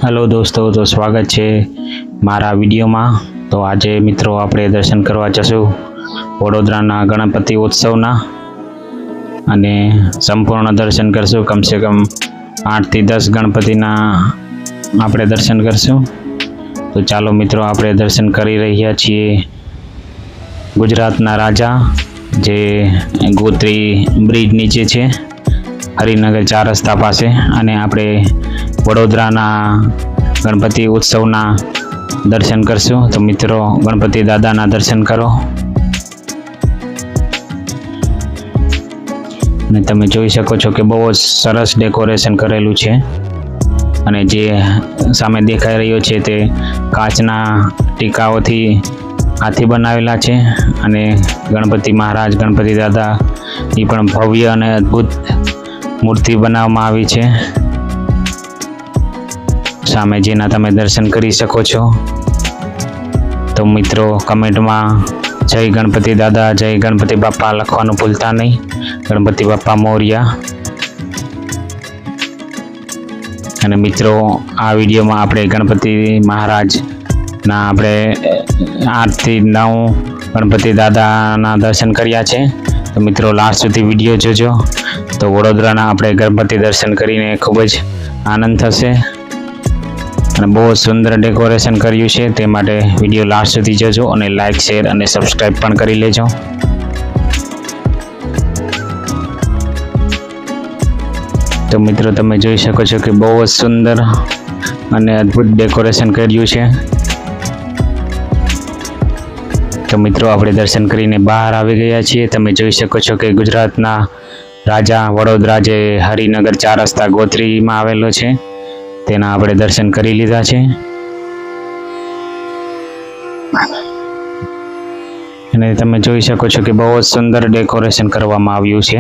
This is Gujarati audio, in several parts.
हेलो दोस्तों, तो स्वागत है मारा विडियो में। तो आज मित्रों આપણે દર્શન કરવા જશું વડોદરાના ગણપતિ ઉત્સવના અને સંપૂર્ણ દર્શન કરશું। કમ સે કમ 8 થી 10 ગણપતિના આપણે દર્શન કરશું। તો ચાલો મિત્રો, આપણે દર્શન કરી રહ્યા છીએ ગુજરાતના રાજા જે ગોત્રી બ્રિજ નીચે છે, હરિનગર 4 રસ્તા પાસે। અને આપણે વડોદરાના ગણપતિ ઉત્સવના દર્શન કરશું। તો મિત્રો, ગણપતિ દાદાના દર્શન કરો। અને તમે જોઈ શકો છો કે બહુ જ સરસ ડેકોરેશન કરેલું છે। અને જે સામે દેખાઈ રહ્યો છે તે કાચના ટીકાઓથી હાથી બનાવેલા છે। અને ગણપતિ મહારાજ, ગણપતિ દાદા ની પણ ભવ્ય અને અદ્ભુત મૂર્તિ બનાવવામાં આવી છે। સામે જેના તમે દર્શન કરી શકો છો। તો મિત્રો, કમેન્ટમાં જય ગણપતિ દાદા, જય ગણપતિ બાપા લખવાનું ભૂલતા નહીં। ગણપતિ બાપા મોર્યા। અને મિત્રો, આ વિડીયોમાં આપણે ગણપતિ મહારાજના આપણે 8 થી 9 ગણપતિ દાદાના દર્શન કર્યા છે। તો મિત્રો, લાસ્ટ સુધી વિડીયો જોજો। તો વડોદરાના આપણે ગણપતિ દર્શન કરીને ખૂબ જ આનંદ થશે। અને બહુ સુંદર ડેકોરેશન કર્યું છે, તે માટે વિડીયો લાસ્ટ સુધી જોજો અને લાઈક, શેર અને સબસ્ક્રાઈબ પણ કરી લેજો। તો મિત્રો, તમે જોઈ શકો છો કે બહુ જ સુંદર અને અદ્ભુત ડેકોરેશન કર્યું છે। તો મિત્રો, આપણે દર્શન કરીને બહાર આવી ગયા છીએ। તમે જોઈ શકો છો કે ગુજરાતના રાજા વડોદરા જે હરિનગર 4 રસ્તા ગોત્રીમાં આવેલો છે, તેના આપણે દર્શન કરી લીધા છે। અને તમે જોઈ શકો છો કે બહુ જ સુંદર ડેકોરેશન કરવામાં આવ્યું છે।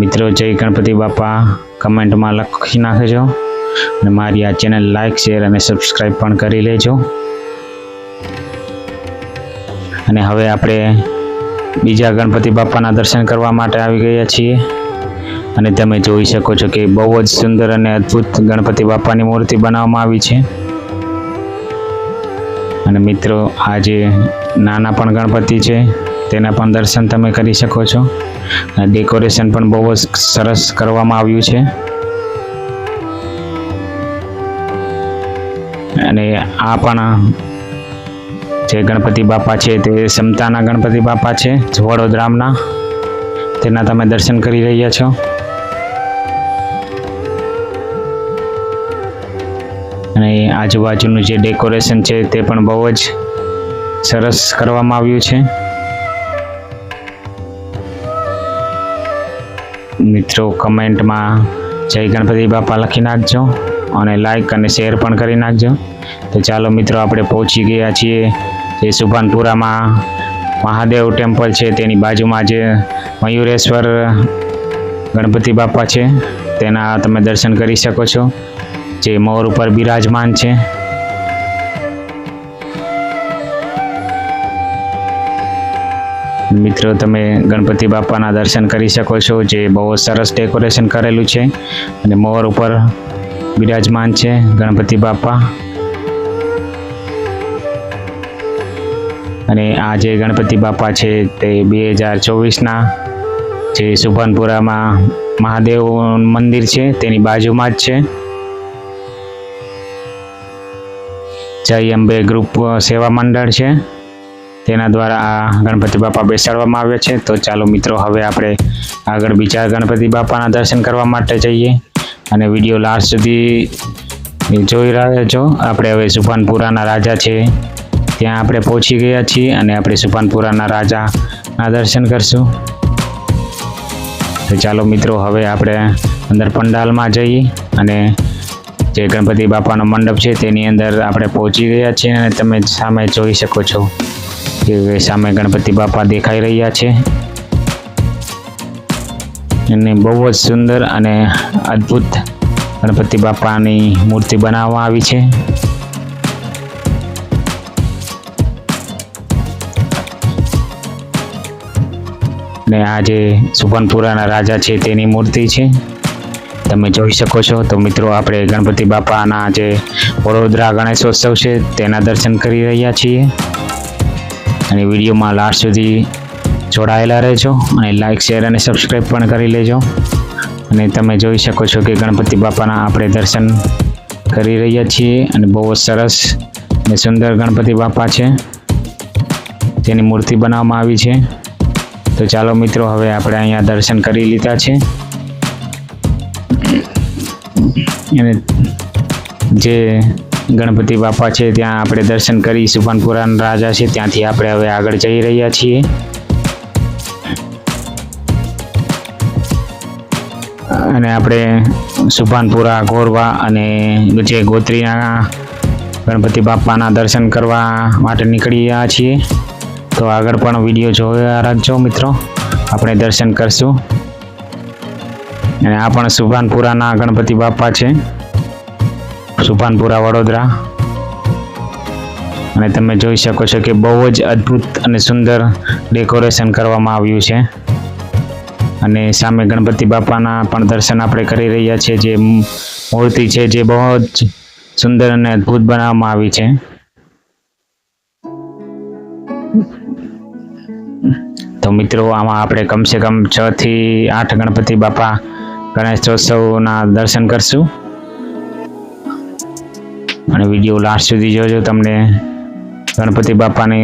મિત્રો, જય ગણપતિ બાપા કમેન્ટમાં લખી નાખજો અને મારી આ ચેનલ લાઈક, શેર અને સબસ્ક્રાઈબ પણ કરી લેજો। અને હવે આપણે બીજા ગણપતિ બાપાના દર્શન કરવા માટે આવી ગયા છીએ। અને તમે જોઈ શકો છો કે બહુ જ સુંદર અને અદ્ભુત ગણપતિ બાપાની મૂર્તિ બનાવવામાં આવી છે। અને મિત્રો, આ જે નાના પણ ગણપતિ છે તેના પણ દર્શન તમે કરી શકો છો। અને ડેકોરેશન પણ બહુ જ સરસ કરવામાં આવ્યું છે। અને આ પણ જે ગણપતિ બાપા છે તે સમતાના ગણપતિ બાપા છે વડોદરાના, તેના તમે દર્શન કરી રહ્યા છો। અને આજુબાજુનું જે ડેકોરેશન છે તે પણ બહુ જ સરસ કરવામાં આવ્યું છે। મિત્રો, કમેન્ટમાં જય ગણપતિ બાપા લખી નાખજો અને લાઈક અને શેર પણ કરી નાખજો। તો ચાલો મિત્રો, આપણે પહોંચી ગયા છીએ જે સુભાનપુરામાં મહાદેવ ટેમ્પલ છે તેની બાજુમાં જે મયુરેશ્વર ગણપતિ બાપા છે તેના તમે દર્શન કરી શકો છો, જે મોર ઉપર બિરાજમાન છે। મિત્રો, તમે ગણપતિ બાપાના દર્શન કરી શકો છો, જે બહુ સરસ ડેકોરેશન કરેલું છે અને મોર ઉપર બિરાજમાન છે ગણપતિ બાપા। અને આ જે ગણપતિ બાપા છે તે 2024ના જે સુભાનપુરામાં મહાદેવ મંદિર છે તેની બાજુમાં જ છે। જય અંબે ગ્રુપ સેવા મંડળ છે, તેના દ્વારા આ ગણપતિ બાપા બેસાડવામાં આવ્યા છે। તો ચાલો મિત્રો, હવે આપણે આગળ બીજા ગણપતિ બાપાના દર્શન કરવા માટે જઈએ। અને વિડીયો લાસ્ટ સુધી જોઈ રહ્યા છો। આપણે હવે સુભાનપુરાના રાજા છે ત્યાં આપણે પહોંચી ગયા છીએ અને આપણે સુભાનપુરાના રાજાના દર્શન કરશું। તો ચાલો મિત્રો, હવે આપણે અંદર પંડાલમાં જઈએ અને જે ગણપતિ બાપાનો મંડપ છે તેની અંદર આપણે પહોંચી ગયા છીએ। અને તમે સામે જોઈ શકો છો કે સામે ગણપતિ બાપા દેખાઈ રહ્યા છે। એને બહુ જ સુંદર અને અદ્ભુત ગણપતિ બાપાની મૂર્તિ બનાવવામાં આવી છે। ને આ જે સુભાનપુરાના રાજા છે તેની મૂર્તિ છે। તમે જોઈ શકો છો. તો મિત્રો આપણે ગણપતિ બાપાના જે વડોદરા ગણેશોત્સવ છે તેના દર્શન કરી રહ્યા છીએ અને વિડીયોમાં લાસ્ટ સુધી જોડાયેલા રહેજો અને લાઈક શેર અને સબસ્ક્રાઈબ પણ કરી લેજો. અને તમે જોઈ શકો છો કે ગણપતિ બાપાના આપણે દર્શન કરી રહ્યા છીએ અને બહુ જ સરસ અને સુંદર ગણપતિ બાપા છે, તેની મૂર્તિ બનાવવામાં આવી છે. તો ચાલો મિત્રો, હવે આપણે અહીંયા દર્શન કરી લીધા છે અને જે ગણપતિ બાપા છે ત્યાં આપણે દર્શન કરી સુભાનપુરાના રાજા છે ત્યાંથી આપણે હવે આગળ જઈ રહ્યા છીએ. અને આપણે સુભાનપુરા, ગોરવા અને જે ગોત્રીના ગણપતિ બાપાના દર્શન કરવા માટે નીકળી ગયા છીએ. તો આગળ પણ વિડીયો જોયા રાખજો મિત્રો, આપણે દર્શન કરશું. અને આ પણ સુભાનપુરાના ગણપતિ બાપા છે, સુભાનપુરા વડોદરા. અને તમે જોઈ શકો છો કે બહુ જ અદ્ભુત અને સુંદર ડેકોરેશન કરવામાં આવ્યું છે. અને સામે ગણપતિ બાપાના પણ દર્શન આપણે કરી રહ્યા છીએ. જે મૂર્તિ છે જે બહુ જ સુંદર અને અદ્ભુત બનાવવામાં આવી છે. તો મિત્રો, આમાં આપણે કમસે કમ 6 થી 8 ગણપતિ બાપા ગણેશોત્સવના દર્શન કરશું. અને વિડીયો લાસ્ટ સુધી જોજો, તમને ગણપતિ બાપાને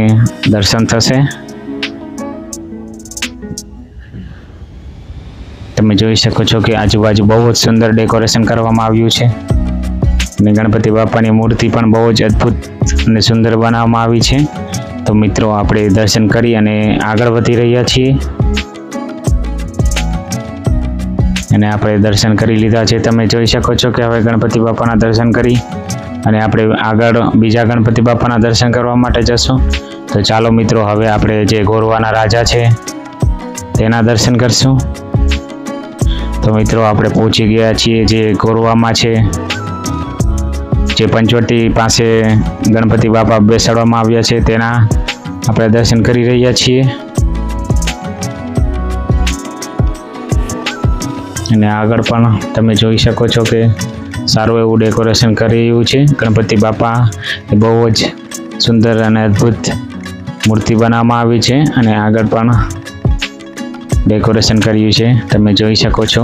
દર્શન થશે. તમે જોઈ શકો છો કે આજુબાજુ બહુ જ સુંદર ડેકોરેશન કરવામાં આવ્યું છે અને ગણપતિ બાપાની મૂર્તિ પણ બહુ જ અદ્ભુત અને સુંદર બનાવવામાં આવી છે. તો મિત્રો, આપણે દર્શન કરી અને આગળ વધી રહ્યા છીએ અને આપણે દર્શન કરી લીધા છે. તમે જોઈ શકો છો કે હવે ગણપતિ બાપાના દર્શન કરી અને આપણે આગળ બીજા ગણપતિ બાપાના દર્શન કરવા માટે જશું. તો ચાલો મિત્રો, હવે આપણે જે ગોરવાના રાજા છે તેના દર્શન કરશું. તો મિત્રો, આપણે પહોંચી ગયા છીએ જે ગોરવામાં છે, જે પંચવટી પાસે ગણપતિ બાપા બેસાડવામાં આવ્યા છે તેના આપણે દર્શન કરી રહ્યા છીએ. અને આગળ પણ તમે જોઈ શકો છો કે સારું એવું ડેકોરેશન કર્યું છે. ગણપતિ બાપા એ બહુ જ સુંદર અને અદ્ભુત મૂર્તિ બનાવવામાં આવી છે અને આગળ પણ ડેકોરેશન કર્યું છે, તમે જોઈ શકો છો.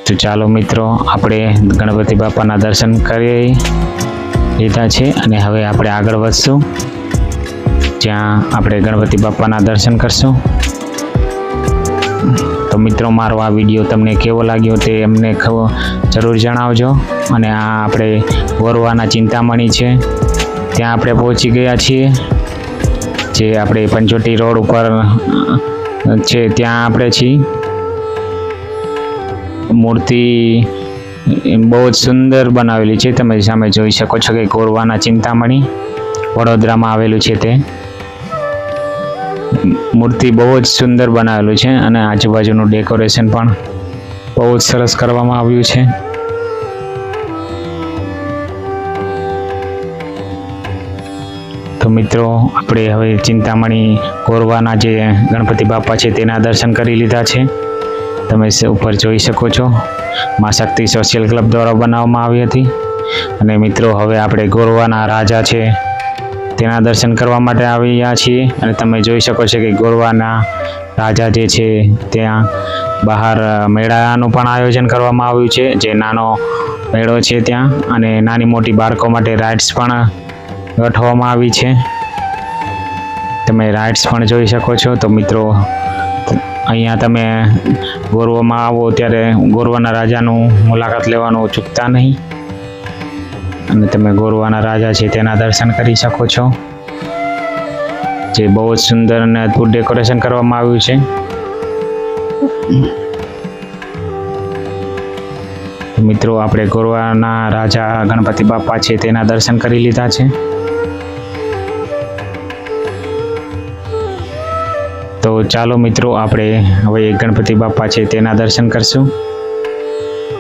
તો ચાલો મિત્રો, આપણે ગણપતિ બાપાના દર્શન કરી લીધા છે અને હવે આપણે આગળ વધશું, જ્યાં આપણે ગણપતિ બાપાના દર્શન કરશું. તો મિત્રો, મારો આ વિડીયો તમને કેવો લાગ્યો તે અમને જરૂર જણાવજો. અને આ આપણે ગોરવાના ચિંતામણી છે ત્યાં આપણે પહોંચી ગયા છીએ, જે આપણે પંચવટી રોડ ઉપર છે ત્યાં આપણે છીએ. મૂર્તિ બહુ જ સુંદર બનાવેલી છે, તમે સામે જોઈ શકો છો કે ગોરવાના ચિંતામણી વડોદરામાં આવેલું છે. તે મૂર્તિ બહુ જ સુંદર બનાવેલું છે અને આજુબાજુનું ડેકોરેશન પણ બહુ જ સરસ કરવામાં આવ્યું છે. તો મિત્રો, આપણે હવે ચિંતામણી ગોરવાના જે ગણપતિ બાપા છે તેના દર્શન કરી લીધા છે. તમે ઉપર જોઈ શકો છો, મા શક્તિ સોશિયલ ક્લબ દ્વારા બનાવવામાં આવી હતી. અને મિત્રો, હવે આપણે ગોરવાના રાજા છે તેના દર્શન કરવા માટે આવ્યા છીએ. અને તમે જોઈ શકો છો કે ગોરવાના રાજા જે છે ત્યાં બહાર મેળાનું પણ આયોજન કરવામાં આવ્યું છે, જે નાનો મેળો છે ત્યાં. અને નાની મોટી બાળકો માટે રાઇડ્સ પણ ગોઠવવામાં આવી છે, તમે રાઇડ્સ પણ જોઈ શકો છો. તો મિત્રો, અહીંયા તમે ગોરવામાં આવો ત્યારે ગોરવાના રાજાનું મુલાકાત લેવાનું ચૂકતા નહીં અને તમે ગોરવાના રાજા છે તેના દર્શન કરી શકો છો, જે બહુ જ સુંદર અને અદ્ભુત ડેકોરેશન કરવામાં આવ્યું છે. મિત્રો, આપણે ગોરવાના રાજા ગણપતિ બાપા છે તેના દર્શન કરી લીધા છે. તો ચાલો મિત્રો, આપણે હવે ગણપતિ બાપા છે તેના દર્શન કરશું,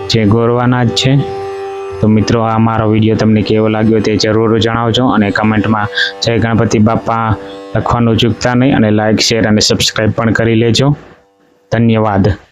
જે ગોરવાના જ છે. તો મિત્રો આ મારો વિડીયો તમને કેવો લાગ્યો તે જરૂર જણાવજો અને કમેન્ટમાં જય ગણપતિ બાપા લખવાનું ચૂકતા નહીં અને લાઇક શેર અને સબસ્ક્રાઈબ પણ કરી લેજો. ધન્યવાદ.